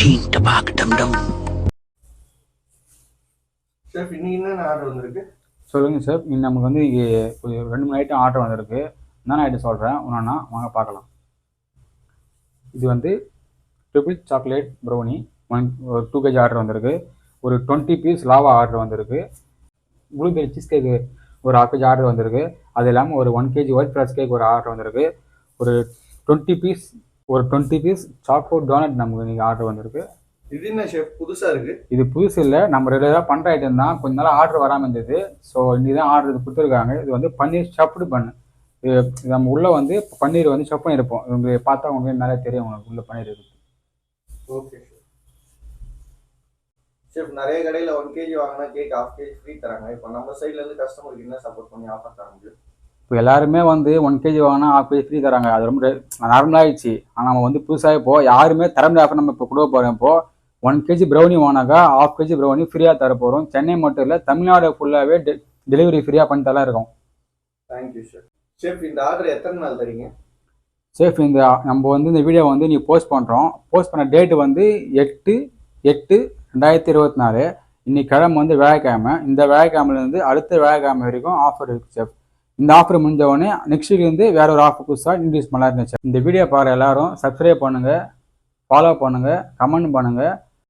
Ching tabak dum dum. Chef இன்னைக்கு என்ன order வந்திருக்கு? சொல்லுங்கள் சார். இன்னும் நமக்கு வந்து ஒரு 2-3 ஐட்டம் ஆர்டர் வந்திருக்கு. என்னென்ன ஐட்டம் சொல்கிறேன் ஒன்றா வாங்க பார்க்கலாம். இது வந்து ட்ரிபிள் சாக்லேட் ப்ரௌனி ஒரு 2 kg ஆர்டர் வந்திருக்கு. ஒரு 20 பீஸ் லாவா ஆர்டர் வந்திருக்கு. ப்ளூபெரி சீஸ் கேக்கு ஒரு 1/2 kg ஆர்டர் வந்திருக்கு. அது இல்லாமல் ஒரு 1 kg ஒயிட் ஃபாரஸ்ட் கேக் ஒரு ஆர்டர் வந்திருக்கு. ஒரு 20 பீஸ் சாக்கோ டோனட் நமக்கு இன்றைக்கி ஆர்டர் வந்திருக்கு. இது என்ன ஷெஃப் புதுசாக இருக்குது? இது புதுசு இல்லை, நம்ம ரெகுலராக பண்ணுற ஐட்டம் தான். கொஞ்ச நாள் ஆர்டர் வராமல் இருந்தது. ஸோ இன்றைக்கி தான் ஆர்டர் கொடுத்துருக்காங்க. இது வந்து பன்னீர் ஸ்டஃப்டு பண்ணு. இது நம்ம உள்ளே வந்து பன்னீர் வந்து ஸ்டஃப் பண்ணியிருப்போம். உங்களுக்கு பார்த்தா உங்களுக்கு மேலே தெரியும் உங்களுக்கு உள்ள பன்னீர் இருக்குது. ஓகே ஷெஃப், நிறைய கடையில் 1 kg வாங்கினா கேக் 1/2 kg ஃப்ரீ தராங்க. இப்போ நம்ம சைட்லேருந்து கஸ்டமருக்கு என்ன சப்போர்ட் பண்ணி ஆஃபர் தர முடியும்? இப்போ எல்லாருமே வந்து 1 kg வாங்கினா 1/2 kg ஃப்ரீ தராங்க. அது ரொம்ப நார்மலாகிடுச்சு. ஆனால் நம்ம வந்து புதுசாக இப்போது யாருமே தர முடியாத ஆஃபர் நம்ம இப்போ கொடுக்க போகிறோம். இப்போது 1 kg ப்ரௌனி வாங்கினாக்கா 1/2 kg ப்ரௌனி ஃப்ரீயாக தர போகிறோம். சென்னை மட்டும் இல்லை, தமிழ்நாடு ஃபுல்லாகவே டெலிவரி ஃப்ரீயாக பண்ணி தரலாம் இருக்கும். Thank you chef. ஷெஃப், இந்த ஆர்டர் எத்தனை நாள் தரீங்க? ஷெஃப், நம்ம வந்து இந்த வீடியோ வந்து நீ போஸ்ட் பண்ணுறோம். போஸ்ட் பண்ண டேட்டு வந்து 8/8/2024. இன்னைக்கு கிழமை வந்து வியாழக்கிழமை. இந்த வியாழக்கிழமைலேருந்து அடுத்த வியாழக்கிழமை வரைக்கும் ஆஃபர் இருக்குது ஷெஃப். இந்த ஆஃபர் முடிஞ்ச உடனே நெக்ஸ்ட் வீக் வந்து வேற ஒரு ஆஃபர் புதுசாக இன்ட்ரடியூஸ் பண்ணலாம் இருந்துச்சு. இந்த வீடியோ பாருங்கள். எல்லாரும் சப்ஸ்கிரைப் பண்ணுங்கள், ஃபாலோ பண்ணுங்கள், கமெண்ட் பண்ணுங்கள்.